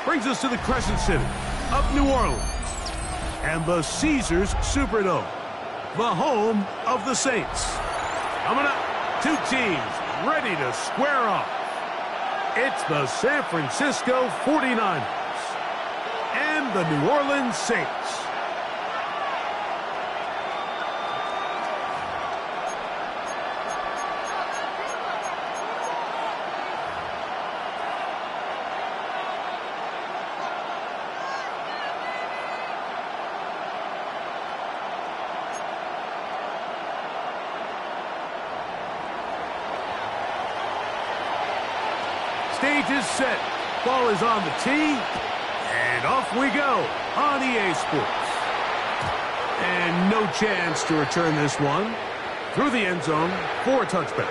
brings us to the Crescent City of New Orleans and the Caesars Superdome, the home of the Saints. Coming up, two teams ready to square off. It's the San Francisco 49ers and the New Orleans Saints. Stage is set. Ball is on the tee. And off we go on EA Sports. And no chance to return this one through the end zone for a touchback.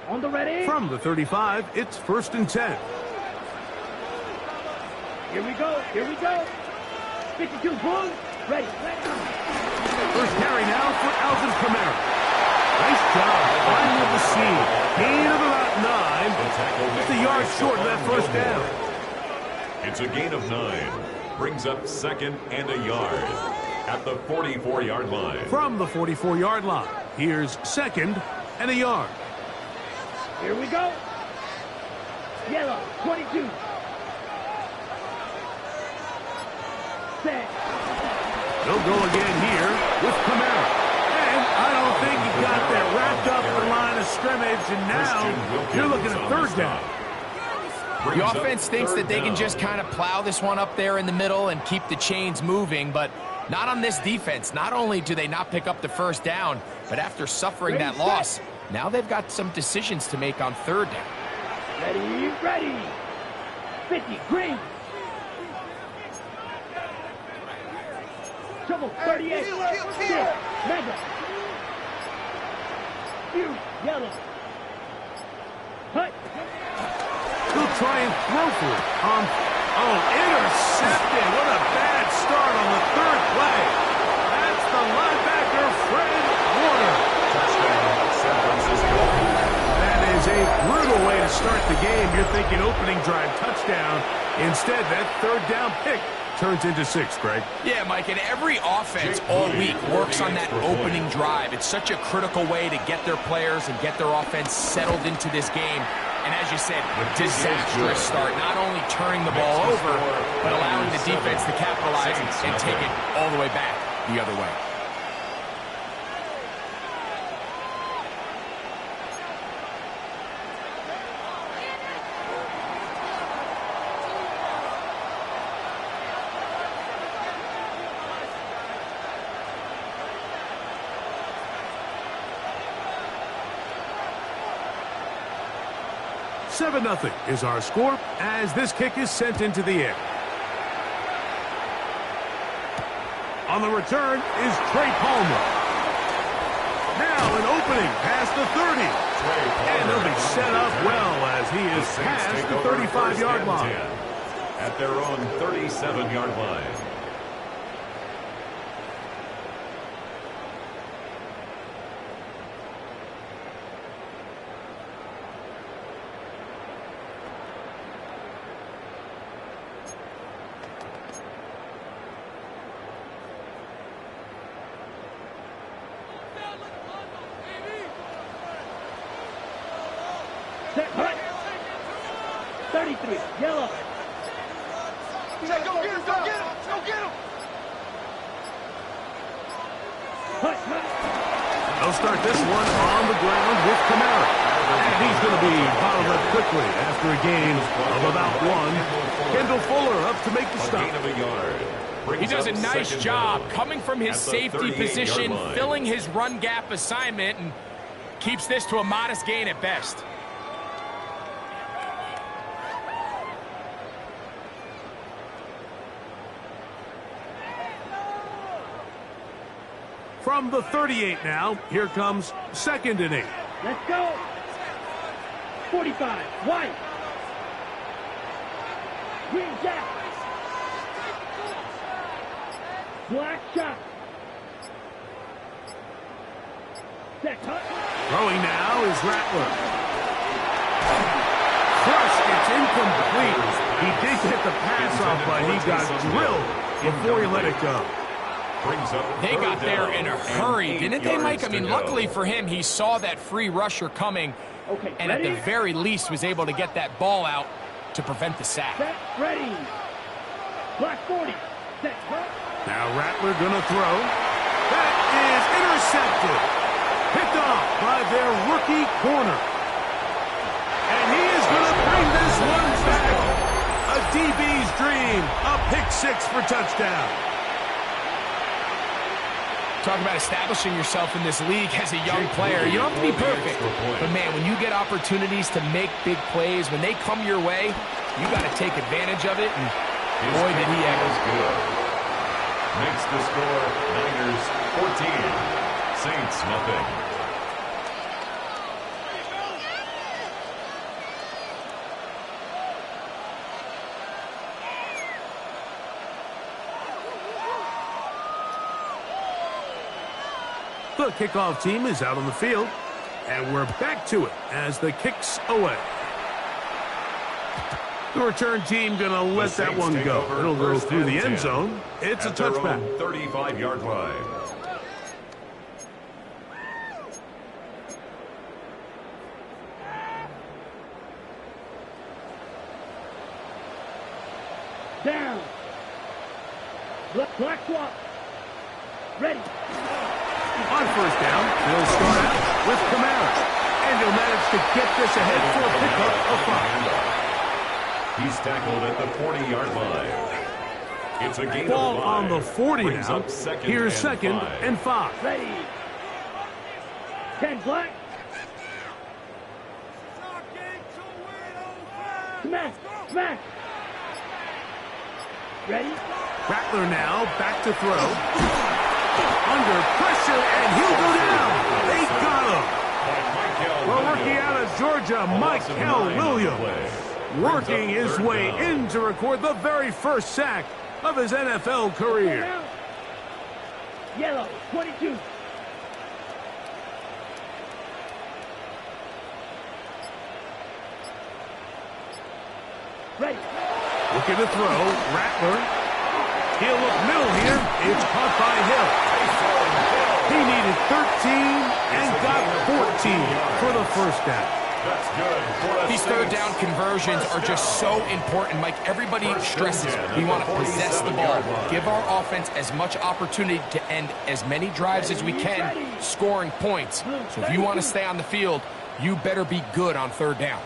On the ready. From the 35, it's 1st and 10. Here we go. Here we go. 52 Bulls. Ready. First carry now for Alvin Kamara. Nice job finding the seam. Gain of about 9. Just a yard short of that first down. It's a gain of 9. Brings up 2nd and a yard at the 44-yard line. From the 44-yard line, here's 2nd and a yard. Here we go. Yellow. 22. Set. They'll go again here with Kamara. And I don't think he got that wrapped up the line of scrimmage, and now you're looking at 3rd down. The offense thinks that they can just kind of plow this one up there in the middle and keep the chains moving, but not on this defense. Not only do they not pick up the 1st down, but after suffering that loss, now they've got some decisions to make on 3rd down. Ready, ready. 50, green. Trouble, 38. Mega. Yellow. Hut. He'll try and throw for it. Intercepted. What a bad start on the 3rd play. That's the linebacker, Fred Warner. Touchdown, San Francisco. That is a brutal way to start the game. You're thinking opening drive touchdown. Instead, that 3rd down pick turns into 6, Greg. Yeah, Mike, and every offense all week works on that opening drive. It's such a critical way to get their players and get their offense settled into this game. And as you said, disastrous start, not only turning the ball over, but allowing the defense to capitalize and take it all the way back the other way. Seven 0 is our score as this kick is sent into the air. On the return is Trey Palmer. Now an opening past the 30. And he'll be set up well as he is past the 35-yard line. At their own 37-yard line. Set, hut. 33, yellow. Go get him, go get him, go get him. Hut, hut. They'll start this one on the ground with Kamara. And he's going to be bottled up quickly after a gain of about 1. Kendall Fuller up to make the stop. Gain of a yard. He does a nice job coming from his safety position, line. filling his run gap assignment, and keeps this to a modest gain at best. From the 38 now, here comes 2nd and 8. Let's go. 45, white. Green jack. Black shot. Set, cut. Throwing now is Rattler. Crushed, it's incomplete. He did get the pass off, but he got drilled before he let it go. They got there in a hurry, didn't they, Mike? I mean, luckily for him, he saw that free rusher coming, and at the very least was able to get that ball out to prevent the sack. Set, ready. Black 40. Set, cut. Now Rattler gonna throw. That is intercepted. Picked off by their rookie corner. And he is gonna bring this one back. A DB's dream. A pick six for touchdown. Talk about establishing yourself in this league as a young player. You don't have to be perfect. But, man, when you get opportunities to make big plays, when they come your way, you got to take advantage of it. And boy, did he ever. Makes the score Niners 14, Saints nothing. The kickoff team is out on the field, and we're back to it as the kick's away. The return team going to let that one go. It'll go through the end zone. It's a touchback. 35-yard line. Down. Black swap. Ready. On first down, they'll start out with Kamara, and he'll manage to get this ahead for a pickup of 5. He's tackled at the 40-yard line. It's a gain Ball of 5. on the 40 Brings now. up Here's second and 5. Ready. 10 black. Smash. Smash. Ready. Rattler now back to throw. Under pressure, and he'll go down. They got him. The rookie out of Georgia, Michael Williams, working his way in to record the very first sack of his NFL career. Yellow, 22. Ready. Looking to throw, Rattler. He'll look middle here. It's caught by Hill. He needed 13 and got 14 for the first down. That's good. These third down conversions are just so important, Mike. Everybody stresses we want to possess the ball, give our offense as much opportunity to end as many drives as we can, scoring points. So if you want to stay on the field, you better be good on third down.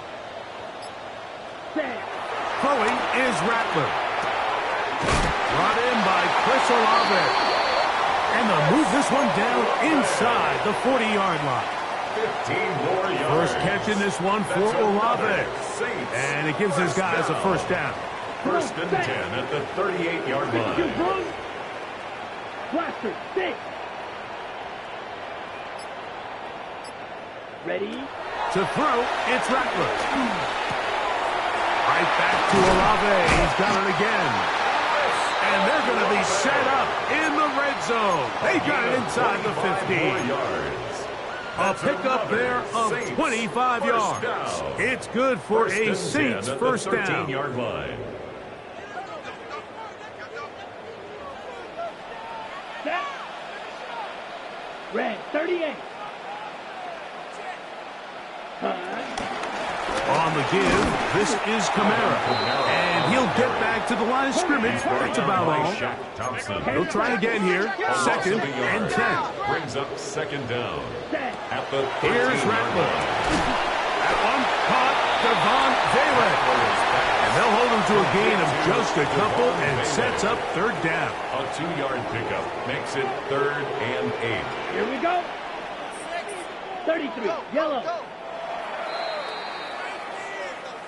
Throwing is Rattler. Brought in by Chris Olave. And they'll move this one down inside the 40-yard line. 15 more yards. First catch in this one for Olave. And it gives his guys a first down. First and 10 at the 38-yard line. Blaster, 6. Ready. To throw, it's Rattler. Right back to Olave. He's got it again. And they're going to be set up in the red zone. They got it inside the 15. A pickup there of 25 yards. It's good for a Saints first down. 13-yard line. Set. Red, 38. On the give, this is Kamara. And he'll get back to the line of scrimmage. That's about all. He'll try again here. Second and 10. Brings up second down. At the Here's Rattler. That one caught Devon Valen. And they'll hold him to a gain of just a couple and sets up third down. A 2-yard pickup makes it 3rd and 8. Here we go. 33, yellow.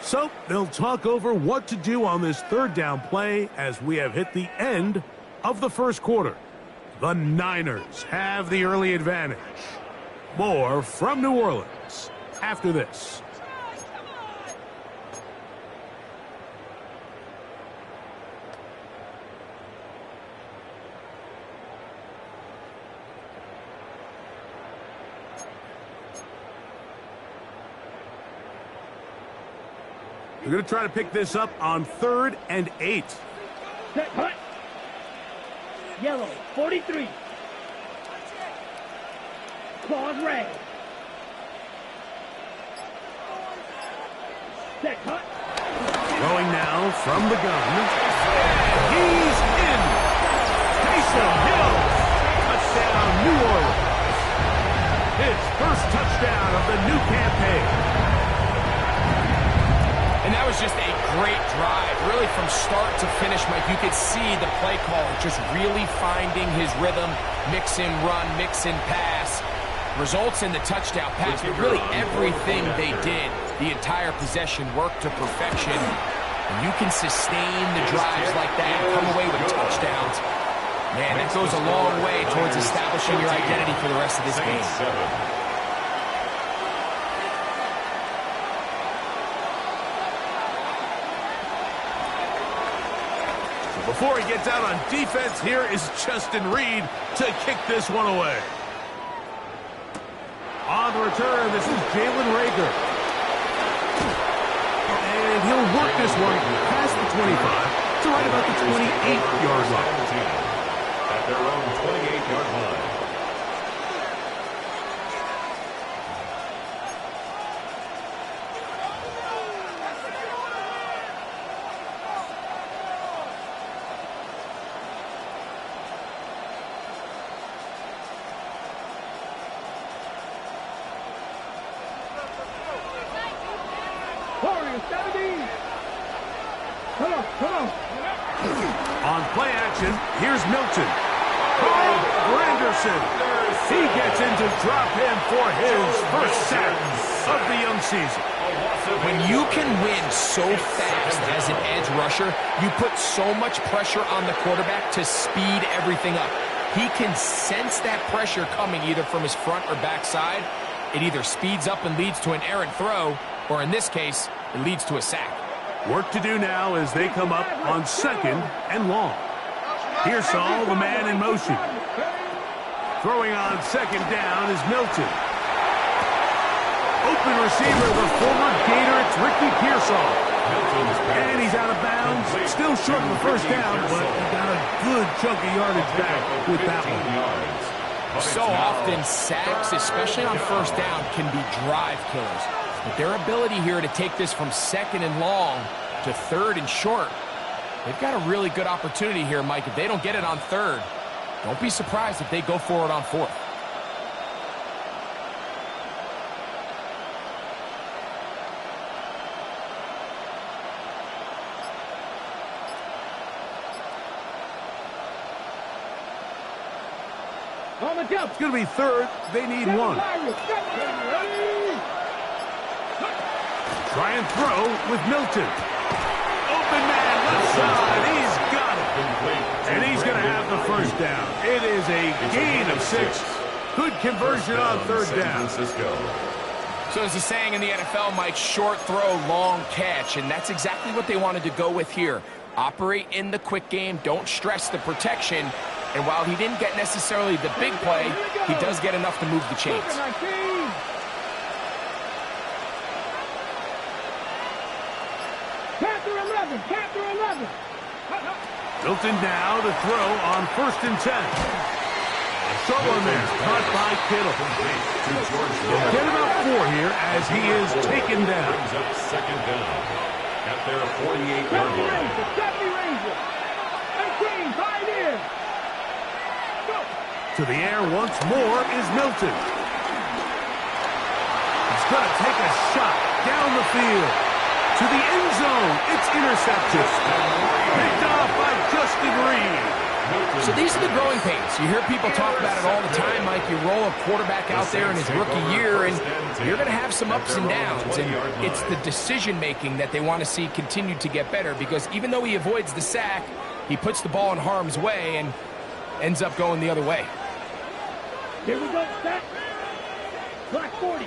So they'll talk over what to do on this third down play as we have hit the end of the first quarter. The Niners have the early advantage. More from New Orleans after this. They're going to try to pick this up on 3rd and 8. Set, hut. Yellow, 43. Claws red. Set, hut. Throwing now from the gun. He's in. Taysom Hill. Touchdown, New Orleans. His first touchdown of the new campaign. And that was just a great drive. Really from start to finish, Mike, you could see the play caller just really finding his rhythm. Mix in run, mix in pass. Results in the touchdown pass, but really everything they did, the entire possession worked to perfection. And you can sustain the drives like that and come away with touchdowns. Man, that goes a long way towards establishing your identity for the rest of this game. Before he gets out on defense, here is Justin Reed to kick this one away. On the return, this is Jalen Reagor. And he'll work this one past the 25 to right about the 28-yard line. At their own 28-yard line. On play action, here's Milton. Carl Granderson. He gets into drop him for his first sack of the young season. When you can win so fast as an edge rusher, you put so much pressure on the quarterback to speed everything up. He can sense that pressure coming either from his front or back side. It either speeds up and leads to an errant throw, or in this case, it leads to a sack. Work to do now as they come up on 2nd and long. Here's Saul, the man in motion. Throwing on 2nd down is Milton. Open receiver, the former Gator, it's Ricky Pearsall. And he's out of bounds, still short of the first down, but he got a good chunk of yardage back with that one. So often, sacks, especially on first down, can be drive killers. But their ability here to take this from 2nd and long to 3rd and short, they've got a really good opportunity here, Mike. If they don't get it on 3rd, don't be surprised if they go for it on 4th. It's going to be 3rd. They need 1. Try and throw with Milton. Open man, left side. He's got it. And he's going to have the first down. It is a gain of 6. Good conversion on 3rd down. So as the saying in the NFL, Mike, short throw, long catch. And that's exactly what they wanted to go with here. Operate in the quick game. Don't stress the protection. And while he didn't get necessarily the big play, he does get enough to move the chains. Capture 11. Milton now to throw on 1st and 10. Short one there, caught by Kittle. Get about 4 here as he is taken down. Brings up 2nd down at their 48-yard line. To the air once more is Milton. He's going to take a shot down the field. To the end zone. It's intercepted. Picked off by Justin Reed. So these are the growing pains. You hear people talk about it all the time, Mike. You roll a quarterback out there in his rookie year, and you're going to have some ups and downs. And it's the decision-making that they want to see continue to get better, because even though he avoids the sack, he puts the ball in harm's way and ends up going the other way. Here we go, set. Black 40.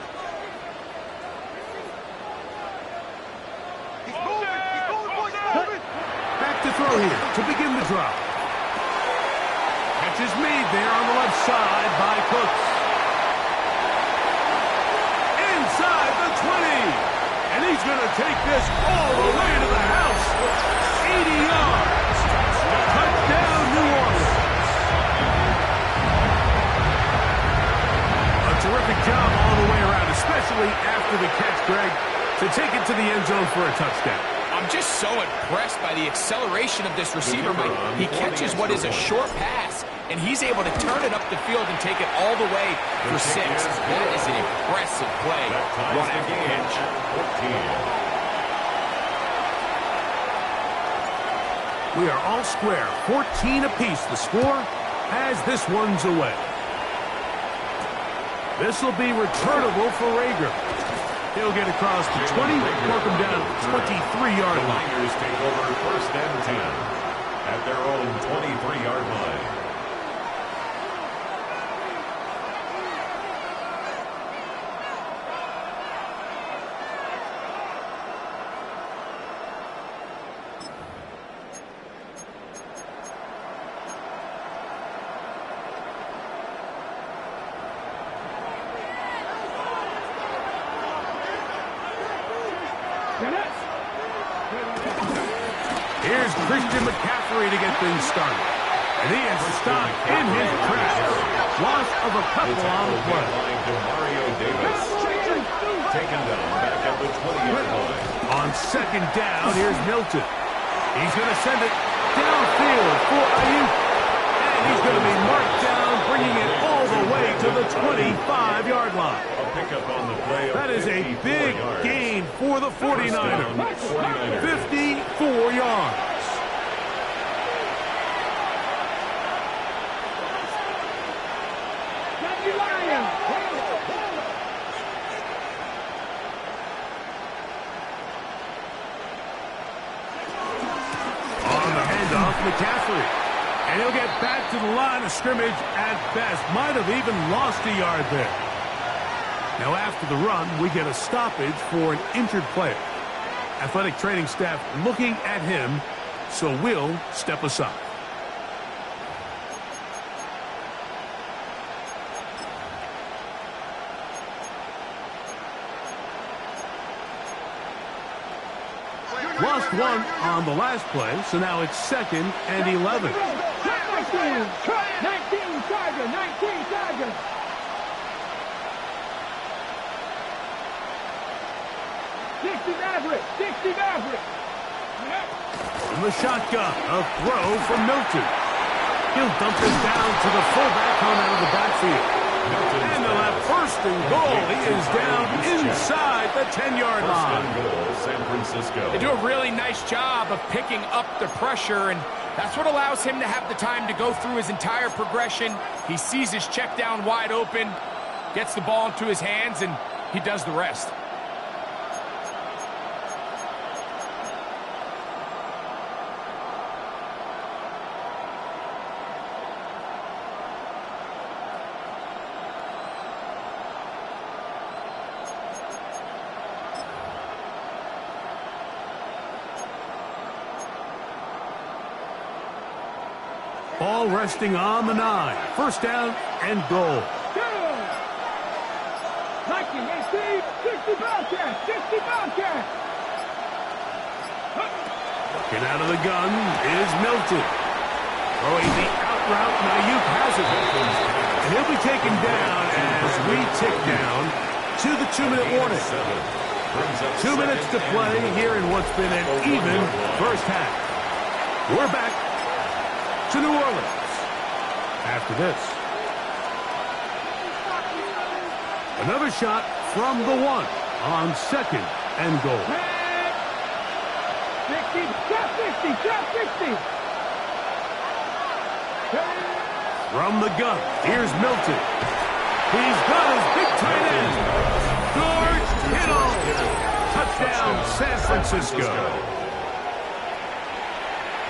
Back to throw here to begin the drop. Catch is made there on the left side by Cooks. Inside the 20. And he's He's going to take this all the way to the house. 80 yards. Touchdown, New Orleans. A terrific job all the way around, especially after the catch, Greg, to take it to the end zone for a touchdown. I'm just so impressed by the acceleration of this receiver, Mike. He catches what is a short pass, and he's able to turn it up the field and take it all the way for 6. That is an impressive play. Run after catch. We are all square. 14 apiece the score as this one's away. This will be returnable for Rager. He'll get across the 20, work him down to the 23-yard line. The Niners take over 1st and 10 at their own 23-yard line. Here's Christian McCaffrey to get things started. And he is stopped in his tracks. Loss of a couple on the play. Mario Davis. Taken down back at the 20-yard line. On 2nd down, here's Milton. He's going to send it downfield for Ayuk. And he's going to be marked down, bringing it all the way to the 25-yard line. Pickup on the play. That is a big gain for the 49ers. 54 yards. On the handoff, McCaffrey. And he'll get back to the line of scrimmage at best. Might have even lost a yard there. Now, after the run, we get a stoppage for an injured player. Athletic training staff looking at him, so we'll step aside. Lost one on the last play, so now it's 2nd and 11. 19 Charger, 19 Charger. From the shotgun, a throw from Milton. He'll dump this down to the fullback coming out of the backfield. And they'll have 1st and goal. He is down inside the 10-yard line. San Francisco. They do a really nice job of picking up the pressure, and that's what allows him to have the time to go through his entire progression. He sees his check down wide open, gets the ball into his hands, and he does the rest. Ball resting on the 9. 1st down and goal. 19, 60 Bobcats, 60 Bobcats. Looking out of the gun is Milton. Throwing the out route, and Ayuk has it. And he'll be taken down as we tick down to the 2-minute warning. 2 minutes to play here in what's been an even first half. We're back to New Orleans after this. Another shot from the 1 on 2nd and goal. 60, shot 60, shot 60. From the gun, here's Milton. He's got his big tight end. George Kittle. Touchdown, San Francisco.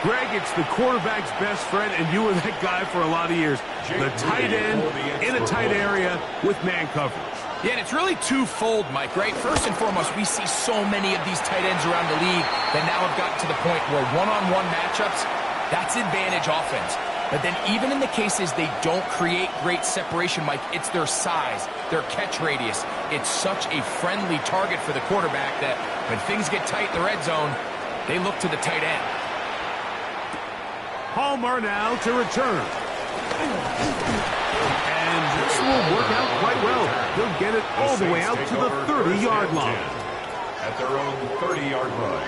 Greg, it's the quarterback's best friend, and you were that guy for a lot of years. The tight end in a tight area with man coverage. Yeah, and it's really twofold, Mike, right? First and foremost, we see so many of these tight ends around the league that now have gotten to the point where one-on-one matchups, that's advantage offense. But then even in the cases they don't create great separation, Mike, it's their size, their catch radius. It's such a friendly target for the quarterback that when things get tight in the red zone, they look to the tight end. Palmer now to return. And this will work out quite well. He'll get it all the way out to the 30-yard line. At their own 30-yard line.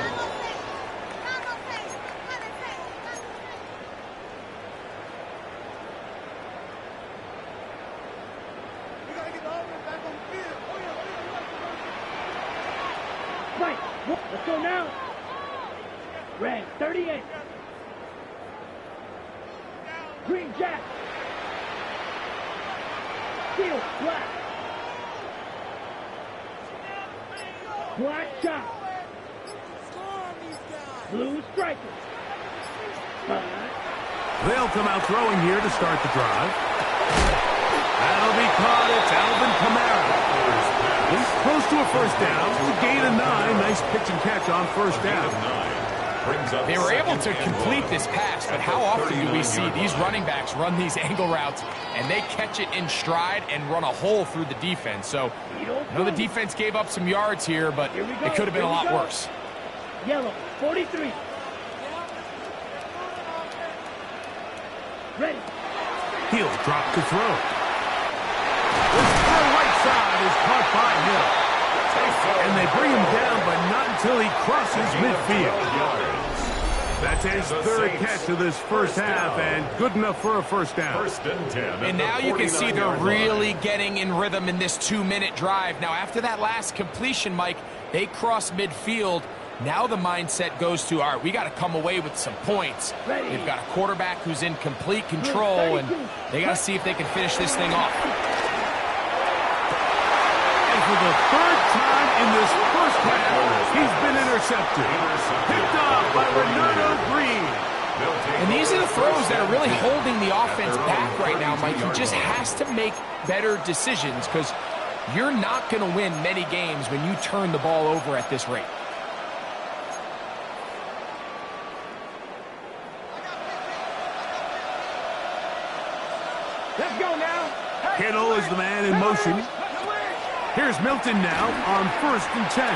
Right, let's go now. Red, 38. Green Jack. Steel, black. Black shot. Blue striker. They'll come out throwing here to start the drive. That'll be caught. It's Alvin Kamara. He's close to a first down. It's a gain of 9. Nice pitch and catch on first down. They were able to complete this pass, but how often do we see these running backs run these angle routes and they catch it in stride and run a hole through the defense? So, I know the defense gave up some yards here, but it could have been a lot worse. Yellow, 43. Ready. He'll drop to throw. This far right side is caught by Hill. And they bring him down, but not until he crosses midfield. That's his third catch of this first half, and good enough for a first down. First and 10. And now you can see they're really getting in rhythm in this 2-minute drive. Now, after that last completion, Mike, they cross midfield. Now the mindset goes to, all right, we got to come away with some points. They've got a quarterback who's in complete control, and they got to see if they can finish this thing off. And for the third time in this first half, he's been intercepted. Picked off by Renato Green. And these are the throws that are really holding the offense back right now, Mike. He just has to make better decisions because you're not going to win many games when you turn the ball over at this rate. Let's go now. Kittle is the man in motion. Here's Milton now on 1st and 10.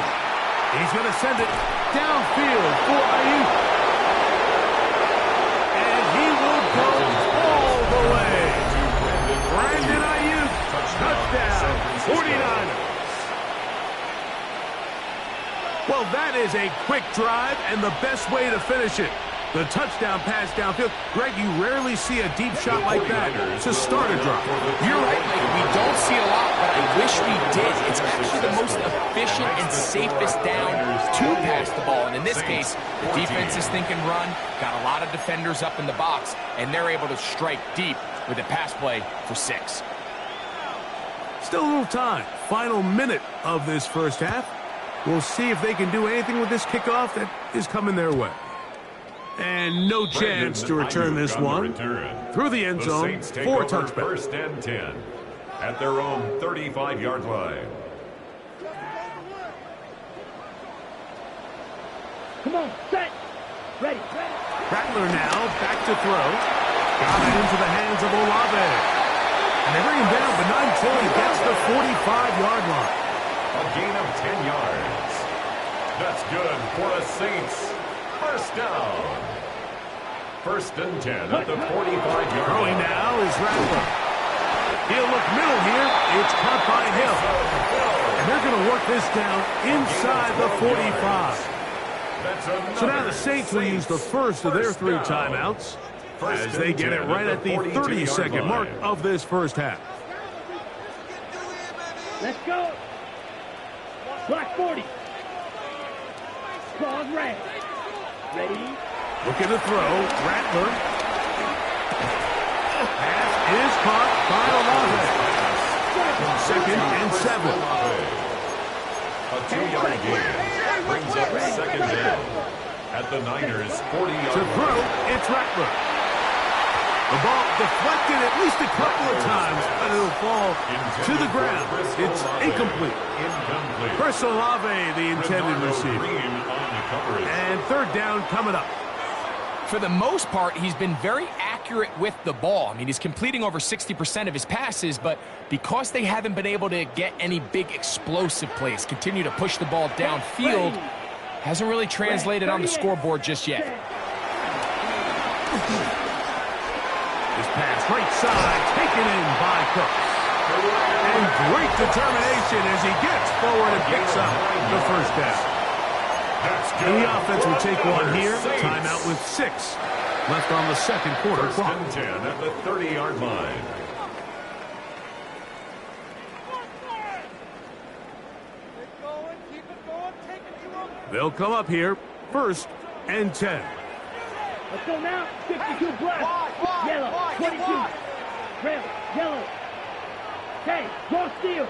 He's going to send it downfield for Ayuk. And he will go all the way. Brandon Ayuk, touchdown, 49ers. Well, that is a quick drive and the best way to finish it. The touchdown pass downfield. Greg, you rarely see a deep shot like that to start a drive. You're right, Mike. We don't see a lot, but I wish we did. It's actually the most efficient and safest down to pass the ball. And in this case, the defense is thinking run, got a lot of defenders up in the box, and they're able to strike deep with a pass play for 6. Still a little time. Final minute of this first half. We'll see if they can do anything with this kickoff that is coming their way. And no chance to return this one. Through the end zone for a touchback. First and 10 at their own 35-yard line. Come on, set. Ready. Rattler now back to throw. Got it into the hands of Olave. And they bring him down, but not until he gets the 45-yard line. A gain of 10 yards. That's good for the Saints. First down. First and 10 at the 45-yard line. Throwing now is Rattler. He'll look middle here. It's caught by Hill. And they're going to work this down inside the 45. So now the Saints will use the first of their 3 timeouts as they get it right at the 30-second mark of this first half. Let's go. Black 40. Claws red. Ready. Looking to throw. Rattler. Pass is caught by Olave. 2nd and 7. A 2-yard gain brings up second down at the Niners' 40-yard To throw, it's Rattler. The ball deflected at least a couple of times, but it'll fall to the ground. It's incomplete. Chris Olave, the intended receiver. And 3rd down coming up. For the most part, he's been very active accurate with the ball. I mean, he's completing over 60% of his passes, but because they haven't been able to get any big explosive plays, continue to push the ball downfield, hasn't really translated on the scoreboard just yet. This pass right side, taken in by Cooks. And great determination as he gets forward and picks up the first down. And the offense will take one here. Timeout with 6 left on the second quarter clock. 10 at the 30-yard line. They'll come up here, 1st and 10. Let's go now. 52 black. Yellow. 22. Red. Yellow. Okay. Draw steal.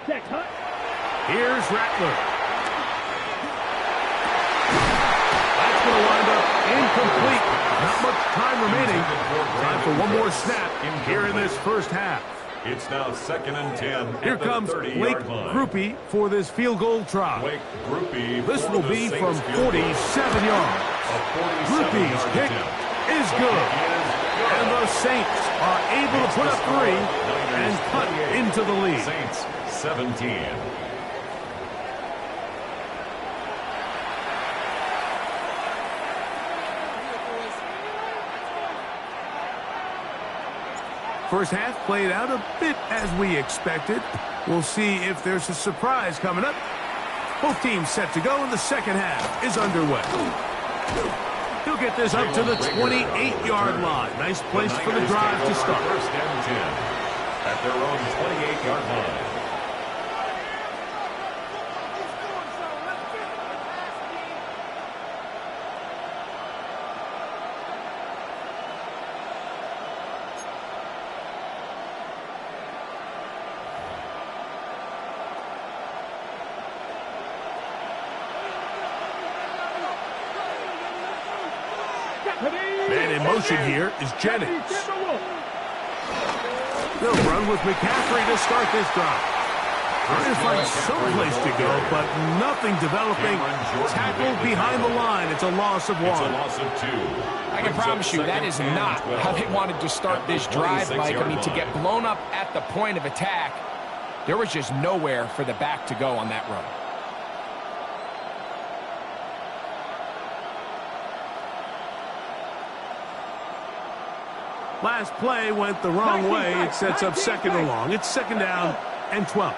Check, Hunt. Here's Rattler. That's going to wind up incomplete. Not much time remaining. Time for one more snap here in this first half. It's now 2nd and 10. Here comes Blake Grupe for this field goal try. This will be from 47 yards. Grupe's kick is good. And the Saints are able to put up 3 and cut into the lead. Saints 17. First half played out a bit as we expected. We'll see if there's a surprise coming up. Both teams set to go, and the second half is underway. He'll get this up to the 28-yard line. Nice place for the drive to start. 1st and 10 at their own 28-yard line. Man in motion here is Jennings. They'll run with McCaffrey to start this drive. Trying to find some place to go, but nothing developing. Tackled behind the line. It's a loss of 1. It's a loss of 2. I can promise you that is not how they wanted to start this drive, Mike. I mean, to get blown up at the point of attack, there was just nowhere for the back to go on that run. Last play went the wrong way. It sets up 2nd and long. It's 2nd down and 12.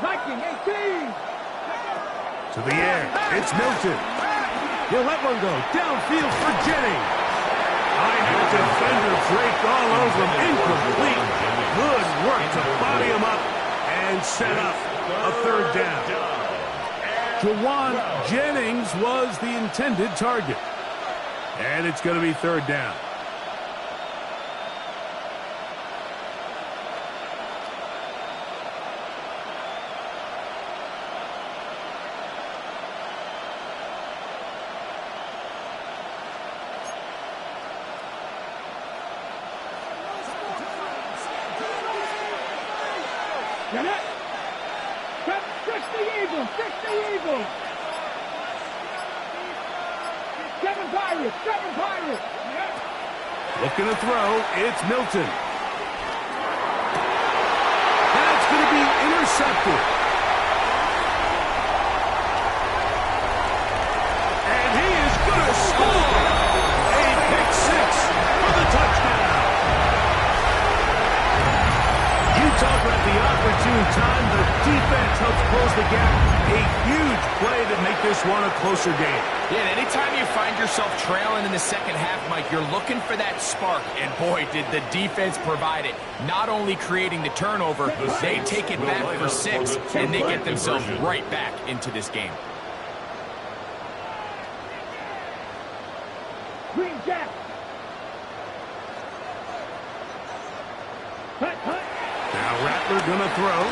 Viking 18. To the air. It's Milton. He'll let one go. Downfield for Jennings. I had defender draped all over him. Incomplete. Good work to body him up and set up a 3rd down. Jawan Jennings was the intended target. And it's going to be 3rd down. Get it. Fix the Eagles. Fix the Eagles. 7 Pirates. 7 Pirates. Looking to throw. It's Milton. That's going to be intercepted. And he is going to score. A pick 6 for the touchdown. Talk about the opportune time. The defense helps close the gap. A huge play to make this one a closer game. Yeah, anytime you find yourself trailing in the second half, Mike, you're looking for that spark. And boy, did the defense provide it. Not only creating the turnover, they take it back for 6, and they get themselves right back into this game. Green Jack. Now Rattler gonna throw.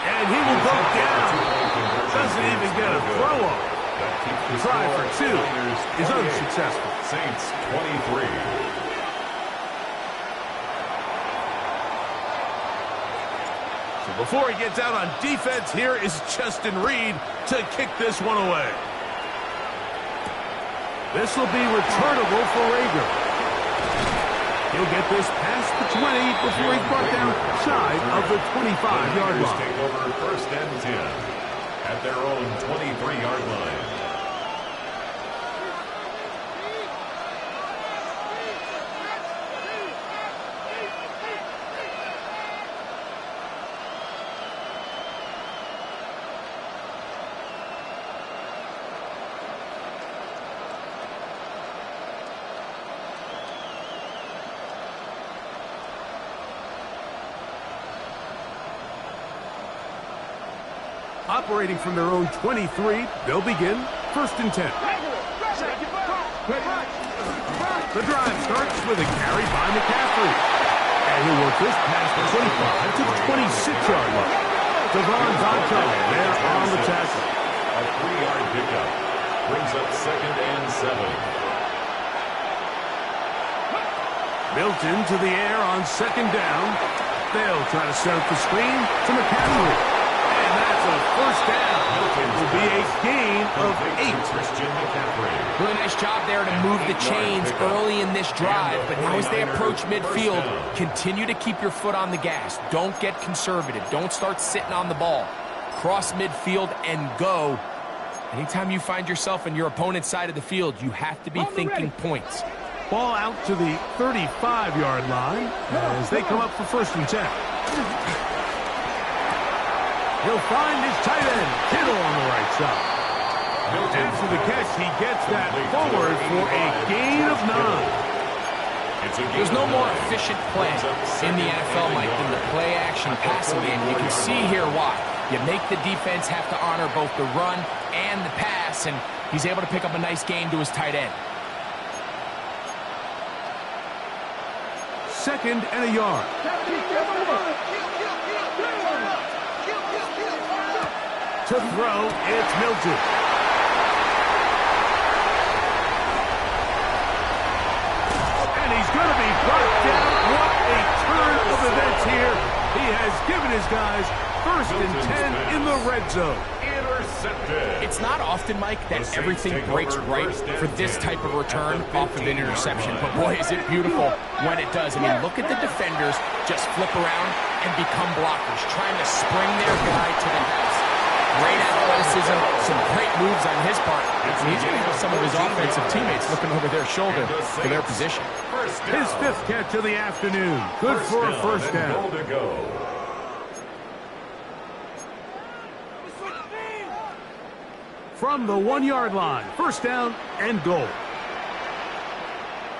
And he will go down. Doesn't even get a throw off. Try for 2 is unsuccessful. Saints 23. So before he gets out on defense, here is Justin Reed to kick this one away. This will be returnable for Rager. He'll get this past the 20 before he's brought down shy of the 25-yard line. Take over first and 10 at their own 23-yard line. Operating from their own 23, they'll begin first and 10. The drive starts with a carry by McCaffrey. And he'll work this past the 25 to the 26-yard line. Devon Donko there on the tackle. A 3-yard pickup brings up second and 7. Milton to the air on second down. They'll try to set up the screen to McCaffrey. And that's a first down. It will be a gain of 8. Christian McCaffrey. Really nice job there to move the chains early in this drive. But now as they approach midfield, continue to keep your foot on the gas. Don't get conservative. Don't start sitting on the ball. Cross midfield and go. Anytime you find yourself on your opponent's side of the field, you have to be thinking points. Ball out to the 35-yard line as they come up for first and 10. He'll find his tight end, Kittle, on the right side. After the catch, he gets that forward for a gain of 9. There's no more efficient play in the NFL, Mike, than the play-action passing game. You can see here why. You make the defense have to honor both the run and the pass, and he's able to pick up a nice gain to his tight end. Second and a yard. To throw, it's Milton. And he's going to be brought down. What a turn of events here. He has given his guys first and 10 in the red zone. Intercepted. It's not often, Mike, that everything breaks right for this type of return off of an interception. But boy, is it beautiful when it does. I mean, look at the defenders just flip around and become blockers, trying to spring their guy to the house. Great athleticism, some great moves on his part. And he's going to have some of his offensive teammates looking over their shoulder for their position. His 5th catch of the afternoon. Good for a first down. From the 1-yard line, first down and goal.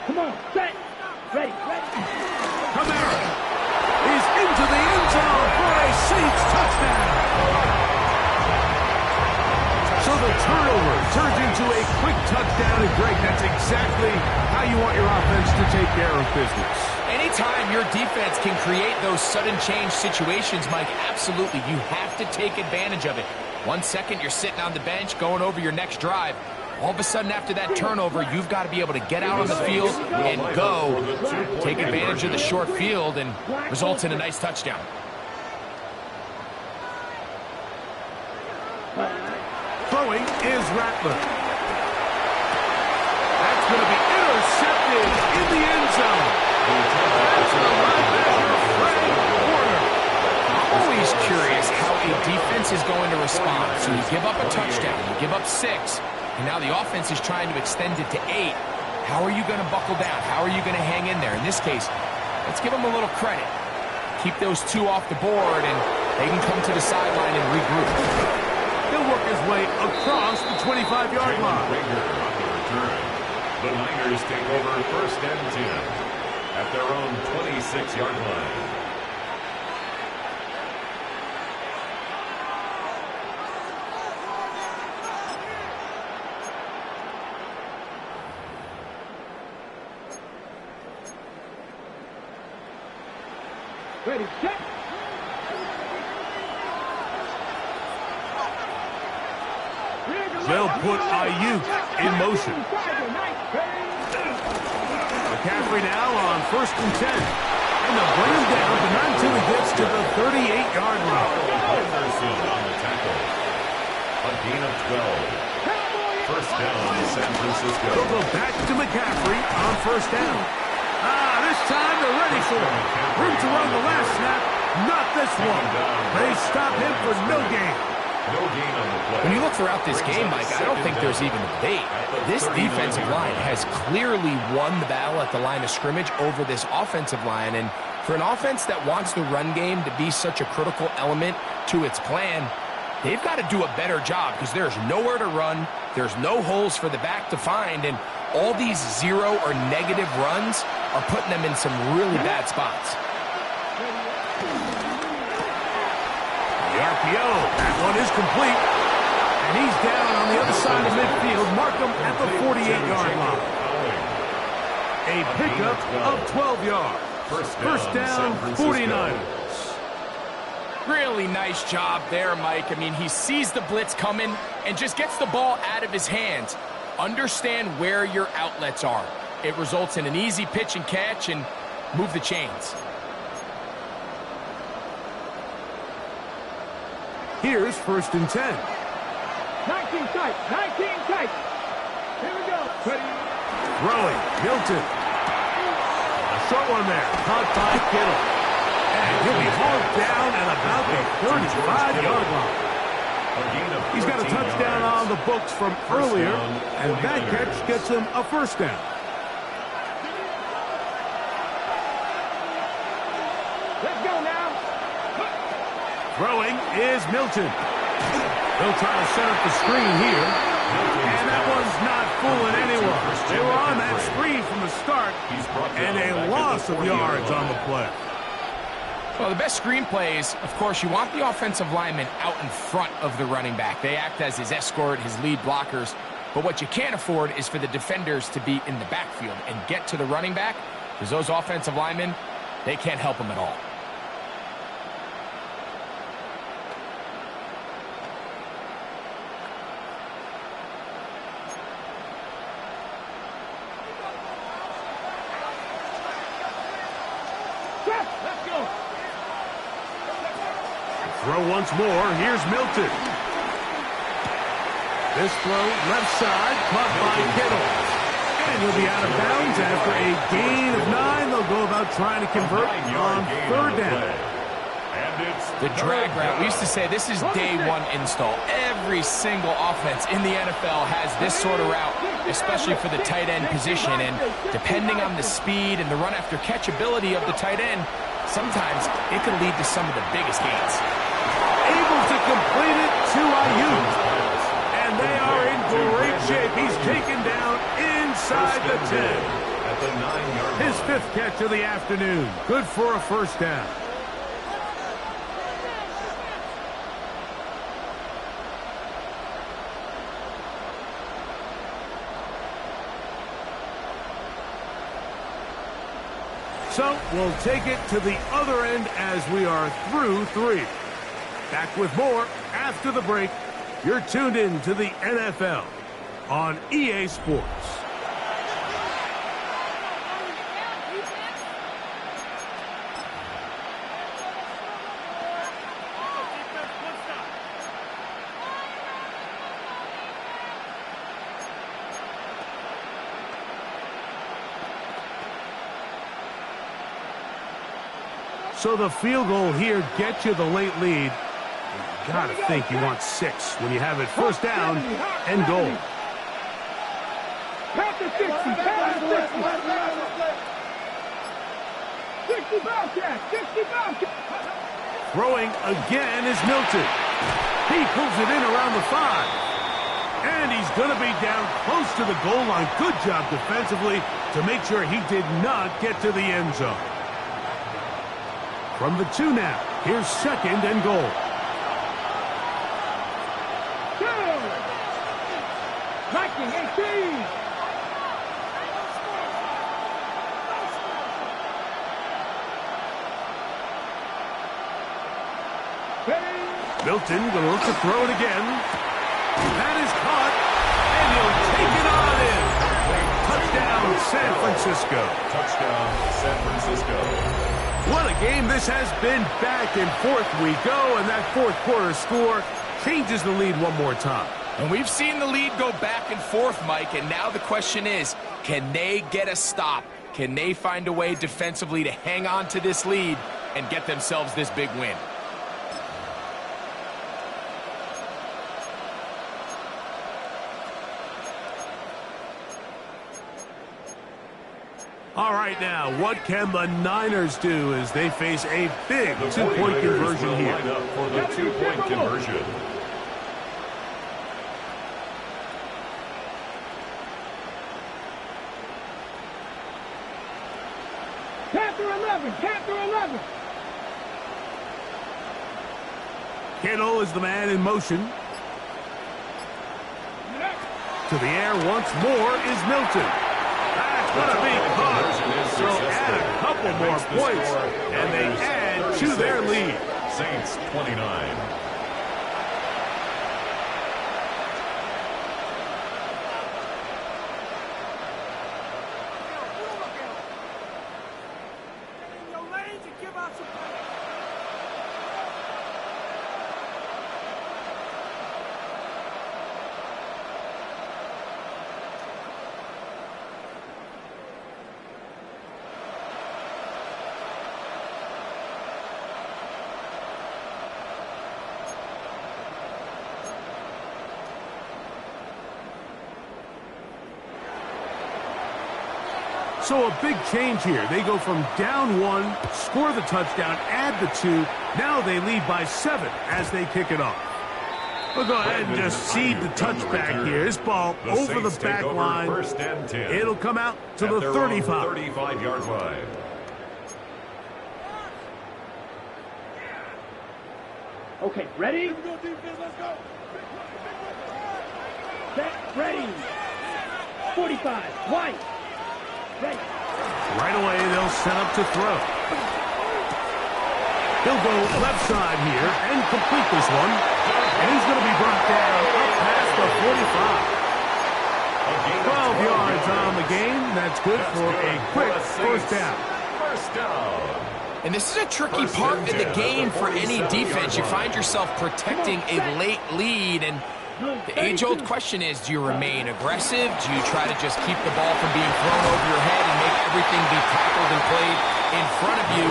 Come on, set, ready. Kamara is into the end zone for a Saints touchdown. So the turnover turns into a quick touchdown, and Greg, that's exactly how you want your offense to take care of business. Anytime your defense can create those sudden change situations, Mike, absolutely, you have to take advantage of it. 1 second, you're sitting on the bench, going over your next drive. All of a sudden, after that turnover, you've got to be able to get out on the field and go. Take advantage of the short field and results in a nice touchdown. Throwing is Rattler. That's going to be intercepted in the end zone. That's the linebacker, Fred Warner. I'm always curious how a defense is going to respond. So you give up a touchdown, you give up 6, and now the offense is trying to extend it to 8. How are you going to buckle down? How are you going to hang in there? In this case, let's give them a little credit. Keep those 2 off the board, and they can come to the sideline and regroup. He'll work his way across the 25-yard line. The Niners take over first and 10 at their own 26-yard line. Ready, set. They'll put Ayuk in motion. McCaffrey now on first and 10. And they'll bring him down, but not until he gets to the 38-yard line. Henderson on the tackle. A gain of 12. First down, San Francisco. They'll go back to McCaffrey on first down. This time they're ready for him. Room to run the last snap. Not this one. They stop him for no gain. No gain on the play. When you look throughout this game, Mike, I don't think there's even a debate. This defensive line has clearly won the battle at the line of scrimmage over this offensive line. And for an offense that wants the run game to be such a critical element to its plan, they've got to do a better job because there's nowhere to run. There's no holes for the back to find. And all these zero or negative runs are putting them in some really bad spots. The RPO, that one is complete. And he's down on the other side of midfield. Mark him at the 48-yard line. A pickup of 12 yards. First down, 49ers. Really nice job there, Mike. I mean, he sees the blitz coming and just gets the ball out of his hands. Understand where your outlets are. It results in an easy pitch and catch and move the chains. Here's first and 10. 19 tight. 19 tight. Here we go. Throwing, Milton. A short one there, caught by Kittle. And he'll be hauled down at about the 35-yard line. He's got a touchdown on the books from earlier, and that catch gets him a first down. Let's go now. Throwing is Milton. They'll try to set up the screen here. And that one's not fooling anyone. They were on that screen from the start, and a loss of yards on the play. Well, the best screen plays, of course, you want the offensive lineman out in front of the running back. They act as his escort, his lead blockers. But what you can't afford is for the defenders to be in the backfield and get to the running back, because those offensive linemen, they can't help him at all. Let's go. Throw once more. Here's Milton. This throw left side, caught by Kittle. And he'll be out of bounds after a gain of 9. They'll go about trying to convert on third down. The drag route, we used to say this is day one install. Every single offense in the NFL has this sort of route, especially for the tight end position. And depending on the speed and the run after catch ability of the tight end, sometimes it can lead to some of the biggest gains. Able to complete it to Ayuk. And they are in great shape. He's taken down inside the 10. At the 9-yard line. His 5th catch of the afternoon. Good for a first down. So we'll take it to the other end as we are through 3. Back with more after the break. You're tuned in to the NFL on EA Sports. So the field goal here gets you the late lead. You got to think you want 6 when you have it first down and goal. Pass the 60. Pass the 60. 60 Bobcat. 60 Bobcat. Throwing again is Milton. He pulls it in around the 5. And he's going to be down close to the goal line. Good job defensively to make sure he did not get to the end zone. From the 2 now, here's second and goal. Viking 18. Milton going to look to throw it again. That is caught, and he'll take it on in. Touchdown, San Francisco. Touchdown, San Francisco. What a game this has been. Back and forth we go, and that fourth quarter score changes the lead one more time. And we've seen the lead go back and forth, Mike, and now the question is, can they get a stop? Can they find a way defensively to hang on to this lead and get themselves this big win? All right, now, what can the Niners do as they face a big two-point conversion here? Line up for the two-point conversion. Panther 11, Panther 11. Kittle is the man in motion. To the air once more is Milton. That's going to be caught. So add a couple more points, and they add to their lead. Saints 29. So a big change here. They go from down 1, score the touchdown, add the 2. Now they lead by 7 as they kick it off. We'll go ahead and just seed the touchback here. This ball over the back line. First and 10. It'll come out to the 35. 35-yard line. Okay, ready? Set, ready. 45, white. Ready. Right away, they'll set up to throw. He'll go left side here and complete this one. And he's going to be brought down up past the 45. 12 yards on the game. That's good for a quick first down. First down. And this is a tricky part of the game for any defense. You find yourself protecting a late lead, and the age-old question is, do you remain aggressive? Do you try to just keep the ball from being thrown over your head and make everything be tackled and played in front of you?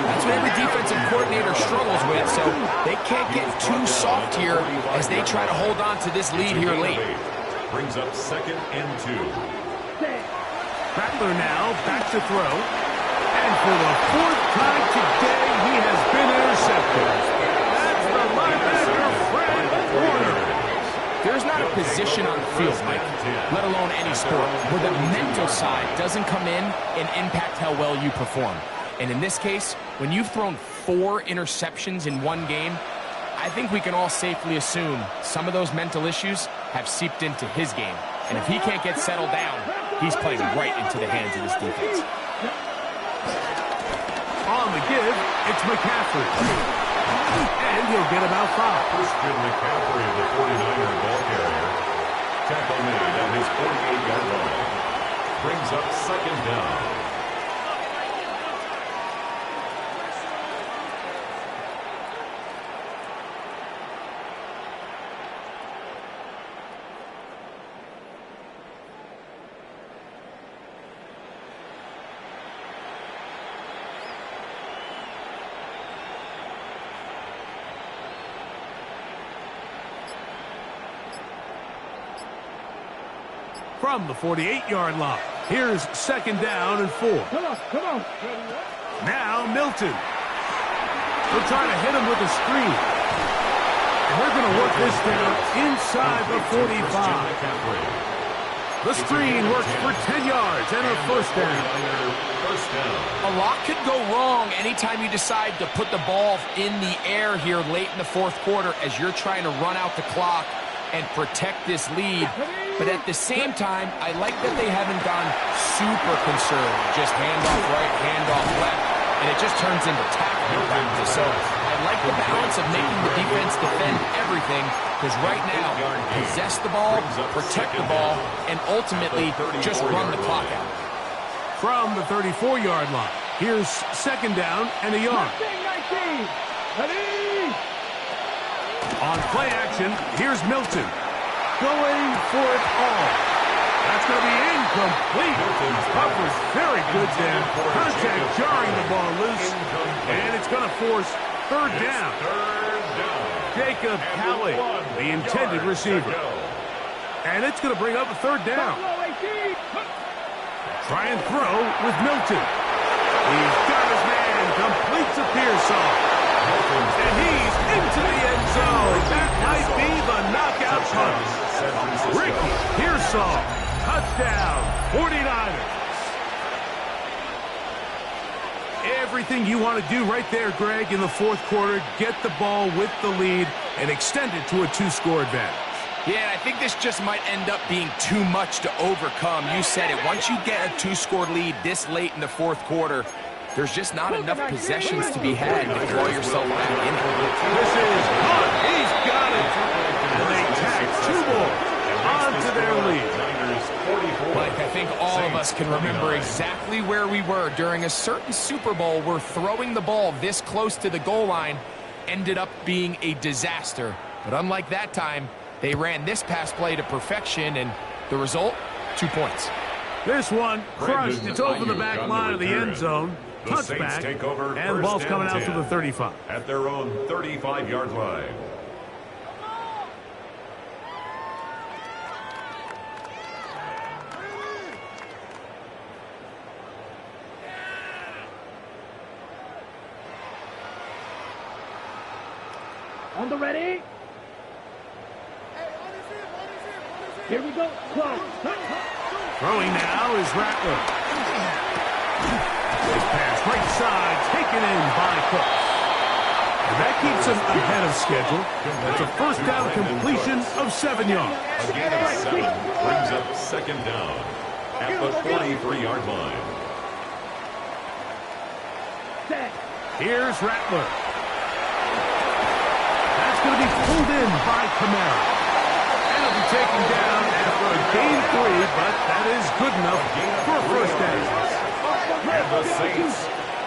That's what every defensive coordinator struggles with, so they can't get too soft here as they try to hold on to this lead here late. Brings up 2nd and 2. Rattler now back to throw. And for the 4th time today, he has been intercepted. That's the linebacker, Fred Warner. There's not a position on the field, Mike, let alone any sport, where the mental side doesn't come in and impact how well you perform. And in this case, when you've thrown 4 interceptions in one game, I think we can all safely assume some of those mental issues have seeped into his game. And if he can't get settled down, he's playing right into the hands of this defense. On the give, it's McCaffrey. And he'll get about 5. Christian McCaffrey, the 49er ball carrier. Tackle made at his 48-yard line. Brings up 2nd down. From the 48-yard line, here's 2nd down and 4. Come on, come on. Now Milton. They'll try to hit him with a screen. And they're going to work this down inside the 45. The screen works for 10 yards and a first down. A lot could go wrong anytime you decide to put the ball in the air here late in the 4th quarter as you're trying to run out the clock and protect this lead. But at the same time, I like that they haven't gone super conservative. Just handoff right, handoff left, and it just turns into tackling practice. So I like the balance of making the defense defend everything, because right now, possess the ball, protect the ball, and ultimately just run the clock out. From the 34-yard line, here's 2nd down and a yard. 19. Ready? On play action, here's Milton. going for it all. That's going to be incomplete. Coverage very good there. Contact jarring the ball loose. And it's going to force third down. Jacob Halley, the intended receiver. And it's going to bring up a third down. Try and throw with Milton. He's got his man, completes a Pearsall. And he's into the end zone. That might be the knockout punch. Ricky Pearsall, touchdown, 49ers. Everything you want to do right there, Greg, in the fourth quarter, get the ball with the lead and extend it to a two-score advantage. Yeah, I think this just might end up being too much to overcome. You said it. Once you get a two-score lead this late in the fourth quarter, there's just not enough possessions to be had to draw yourself back in. This is caught. He's got it. And they tack two more onto their lead. Mike, I think all of us can remember exactly where we were during a certain Super Bowl where throwing the ball this close to the goal line ended up being a disaster. But unlike that time, they ran this pass play to perfection, and the result, 2 points. This one crushed. It's over the back line of the end zone. Touchback, and the ball's coming out to the 35. At their own 35-yard line. On the ready. Here we go. Close. Throwing now is Rattler. This pass right side taken in by Cooks. And that keeps him ahead of schedule. That's a first down completion of 7 yards. A gain of 7 brings up second down at the 43-yard line. Here's Rattler. That's going to be pulled in by Kamara. And it'll be taken down after a gain 3, but that is good enough for a first down. And the Saints,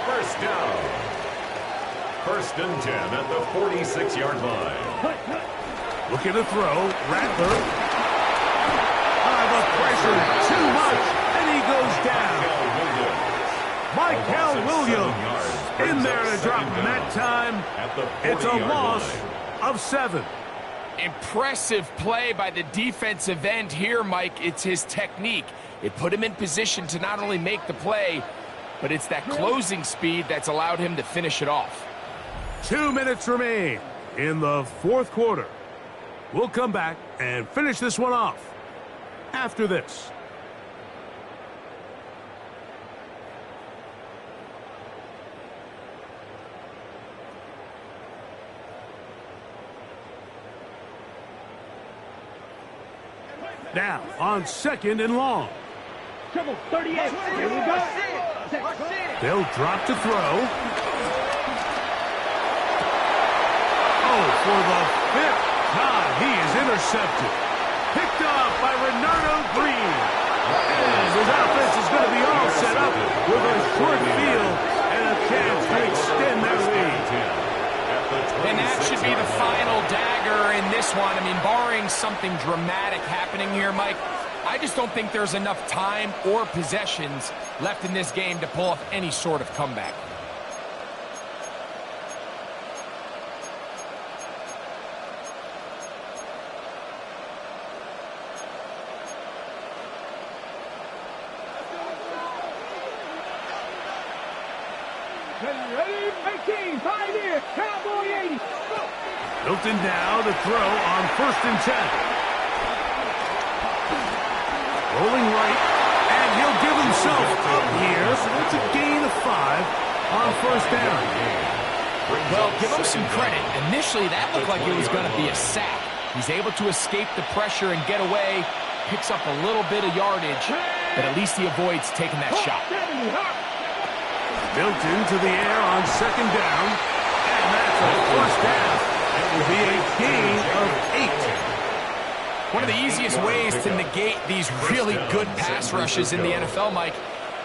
first down. First and 10 at the 46-yard line. Looking to throw. Rattler. The pressure too much, and he goes down. Michael Williams in there to drop him that time. It's a loss of 7. Impressive play by the defensive end here, Mike. It's his technique. It put him in position to not only make the play, but it's that closing speed that's allowed him to finish it off. 2 minutes remain in the fourth quarter. We'll come back and finish this one off after this. Now on second and long. Triple 38. Here we go. They'll drop to throw. Oh, for the 5th time, he is intercepted. Picked off by Renardo Green. And his offense is going to be all set up with a short field and a chance to extend their lead. And that should be the final dagger in this one. I mean, barring something dramatic happening here, Mike, I just don't think there's enough time or possessions left in this game to pull off any sort of comeback. Ready? 18. 5 here. Cowboy 80. Milton now to throw on first and 10. Rolling right, and he'll give himself up here, so that's a gain of 5 on first down. Well, give him some credit. Initially, that looked like it was going to be a sack. He's able to escape the pressure and get away, picks up a little bit of yardage, but at least he avoids taking that shot. Milton to the air on second down, and that's a first down. It will be a gain of 8. One of the easiest ways to negate these really good pass rushes in the NFL, Mike,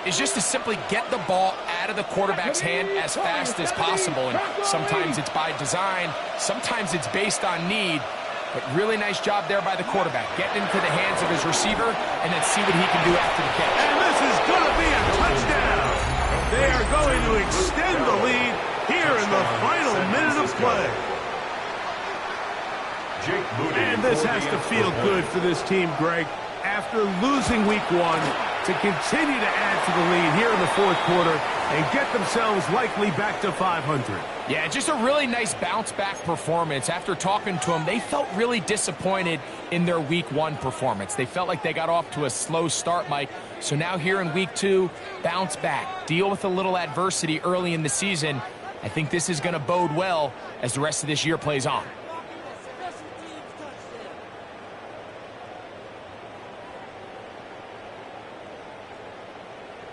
is just to simply get the ball out of the quarterback's hand as fast as possible. And sometimes it's by design, sometimes it's based on need. But really nice job there by the quarterback, getting into the hands of his receiver and then see what he can do after the catch. And this is going to be a touchdown. They are going to extend the lead here in the final minute of play. And this has to feel good for this team, Greg. After losing week 1, to continue to add to the lead here in the fourth quarter and get themselves likely back to 500. Yeah, just a really nice bounce-back performance. After talking to them, they felt really disappointed in their week 1 performance. They felt like they got off to a slow start, Mike. So now here in week 2, bounce back, deal with a little adversity early in the season. I think this is going to bode well as the rest of this year plays on.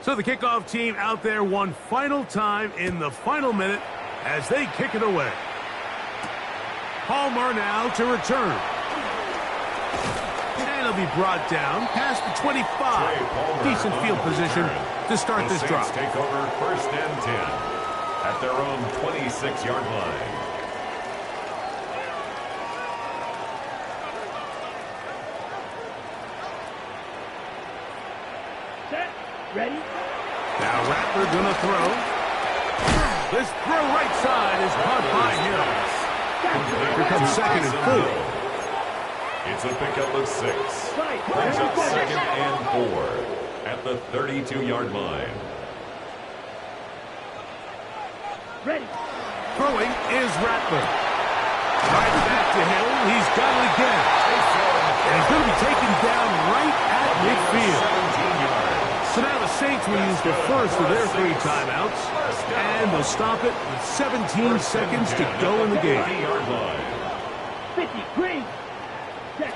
So the kickoff team out there one final time in the final minute as they kick it away. Palmer now to return. And he'll be brought down past the 25. Decent field position to start this drive. Take over 1st and 10 at their own 26-yard line. Set. Ready. Now Rattler gonna throw. This throw right side is caught by Hill. Here comes 2nd and 4. It's a pickup of 6. Brings up 2nd and 4 at the 32-yard line. Ready. Throwing is Rattler. Right back to Hill. He's got it again. And he's going to be taken down right at midfield. 17 yards. So now the Saints will use the first of their 3 timeouts, and they'll stop it with 17 seconds to go in the game. 50, green. Set.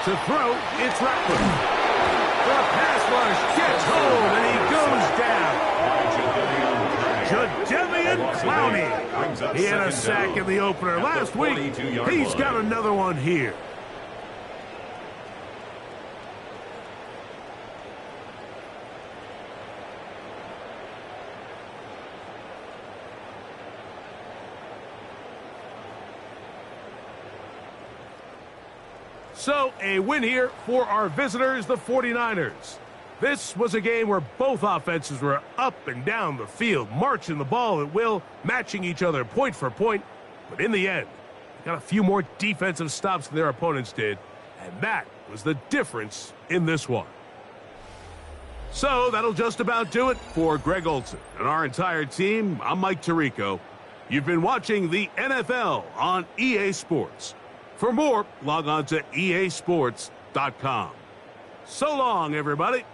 To throw, it's Rattler. The pass rush gets home, and he goes down. Jadeveon Clowney. He had a sack in the opener last week. He's got another one here. So, a win here for our visitors, the 49ers. This was a game where both offenses were up and down the field, marching the ball at will, matching each other point for point. But in the end, they got a few more defensive stops than their opponents did, and that was the difference in this one. So, that'll just about do it for Greg Olsen and our entire team. I'm Mike Tirico. You've been watching the NFL on EA Sports. For more, log on to easports.com. So long, everybody.